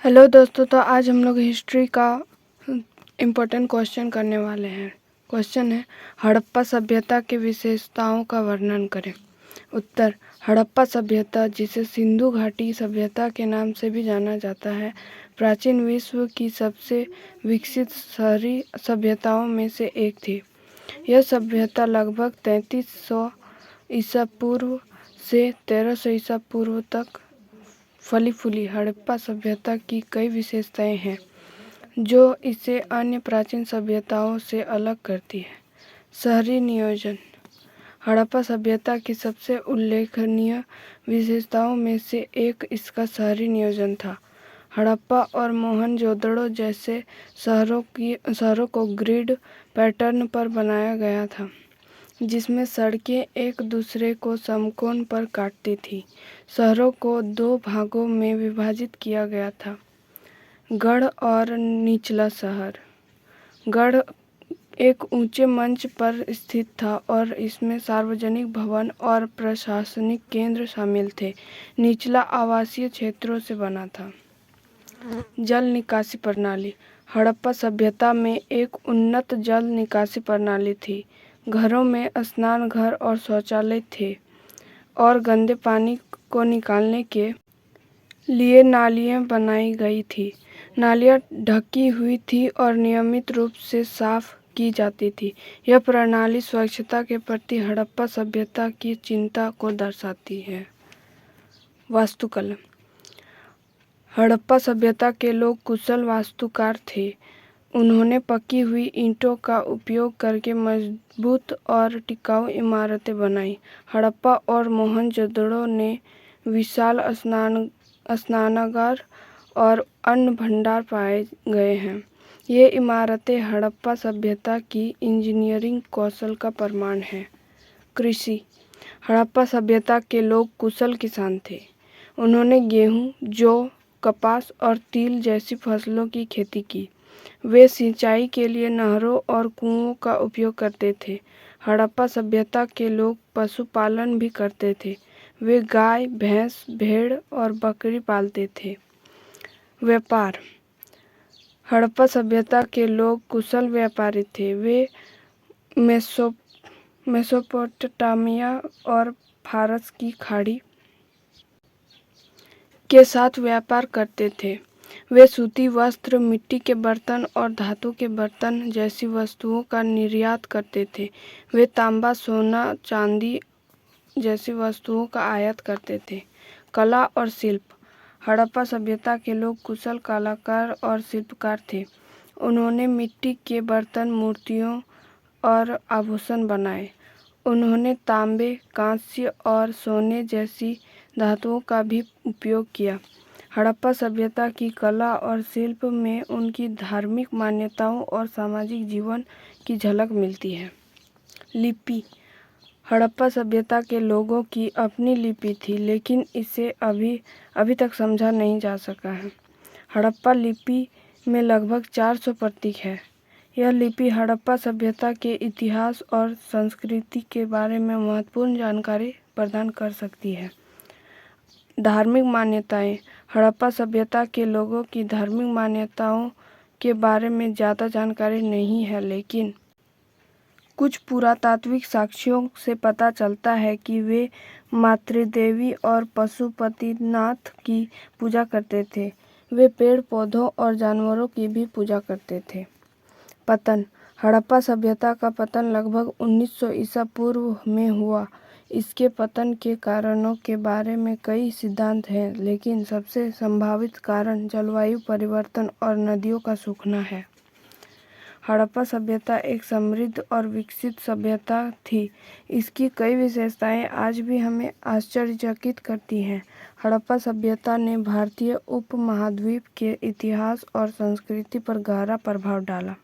Hello दोस्तों, तो आज हम लोग हिस्ट्री का इम्पोर्टेंट क्वेश्चन करने वाले हैं। क्वेश्चन है, हड़प्पा सभ्यता की विशेषताओं का वर्णन करें। उत्तर, हड़प्पा सभ्यता, जिसे सिंधु घाटी सभ्यता के नाम से भी जाना जाता है, प्राचीन विश्व की सबसे विकसित शहरी सभ्यताओं में से एक थी। यह सभ्यता लगभग 3300 ईसा पूर्व से 1300 ईसा पूर्व तक फली फूली। हड़प्पा सभ्यता की कई विशेषताएं हैं जो इसे अन्य प्राचीन सभ्यताओं से अलग करती है। शहरी नियोजन, हड़प्पा सभ्यता की सबसे उल्लेखनीय विशेषताओं में से एक इसका शहरी नियोजन था। हड़प्पा और मोहनजोदड़ो जैसे शहरों को ग्रिड पैटर्न पर बनाया गया था, जिसमें सड़कें एक दूसरे को समकोण पर काटती थीं। शहरों को दो भागों में विभाजित किया गया था, गढ़ और निचला शहर। गढ़ एक ऊंचे मंच पर स्थित था और इसमें सार्वजनिक भवन और प्रशासनिक केंद्र शामिल थे। निचला आवासीय क्षेत्रों से बना था। जल निकासी प्रणाली, हड़प्पा सभ्यता में एक उन्नत जल निकासी प्रणाली थी। घरों में स्नान घर और शौचालय थे और गंदे पानी को निकालने के लिए नालियां बनाई गई थी। नालियां ढकी हुई थी और नियमित रूप से साफ की जाती थी। यह प्रणाली स्वच्छता के प्रति हड़प्पा सभ्यता की चिंता को दर्शाती है। वास्तुकला, हड़प्पा सभ्यता के लोग कुशल वास्तुकार थे। उन्होंने पकी हुई ईंटों का उपयोग करके मजबूत और टिकाऊ इमारतें बनाई। हड़प्पा और मोहनजोदड़ो ने विशाल स्नानागार और अन्न भंडार पाए गए हैं। ये इमारतें हड़प्पा सभ्यता की इंजीनियरिंग कौशल का प्रमाण है। कृषि, हड़प्पा सभ्यता के लोग कुशल किसान थे। उन्होंने गेहूं, जौ, कपास और तिल जैसी फसलों की खेती की। वे सिंचाई के लिए नहरों और कुओं का उपयोग करते थे। हड़प्पा सभ्यता के लोग पशुपालन भी करते थे। वे गाय, भैंस, भेड़ और बकरी पालते थे। व्यापार, हड़प्पा सभ्यता के लोग कुशल व्यापारी थे। वे मेसोपोटामिया और फारस की खाड़ी के साथ व्यापार करते थे। वे सूती वस्त्र, मिट्टी के बर्तन और धातु के बर्तन जैसी वस्तुओं का निर्यात करते थे। वे तांबा, सोना, चांदी जैसी वस्तुओं का आयात करते थे। कला और शिल्प, हड़प्पा सभ्यता के लोग कुशल कलाकार और शिल्पकार थे। उन्होंने मिट्टी के बर्तन, मूर्तियों और आभूषण बनाए। उन्होंने तांबे, कांस्य और सोने जैसी धातुओं का भी उपयोग किया। हड़प्पा सभ्यता की कला और शिल्प में उनकी धार्मिक मान्यताओं और सामाजिक जीवन की झलक मिलती है। लिपि, हड़प्पा सभ्यता के लोगों की अपनी लिपि थी, लेकिन इसे अभी तक समझा नहीं जा सका है। हड़प्पा लिपि में लगभग 400 प्रतीक है। यह लिपि हड़प्पा सभ्यता के इतिहास और संस्कृति के बारे में महत्वपूर्ण जानकारी प्रदान कर सकती है। धार्मिक मान्यताएं, हड़प्पा सभ्यता के लोगों की धार्मिक मान्यताओं के बारे में ज़्यादा जानकारी नहीं है, लेकिन कुछ पुरातात्विक साक्ष्यों से पता चलता है कि वे मातृदेवी और पशुपतिनाथ की पूजा करते थे। वे पेड़ पौधों और जानवरों की भी पूजा करते थे। पतन, हड़प्पा सभ्यता का पतन लगभग 1900 ईसा पूर्व में हुआ। इसके पतन के कारणों के बारे में कई सिद्धांत हैं, लेकिन सबसे संभावित कारण जलवायु परिवर्तन और नदियों का सूखना है। हड़प्पा सभ्यता एक समृद्ध और विकसित सभ्यता थी। इसकी कई विशेषताएं आज भी हमें आश्चर्यचकित करती हैं। हड़प्पा सभ्यता ने भारतीय उपमहाद्वीप के इतिहास और संस्कृति पर गहरा प्रभाव डाला।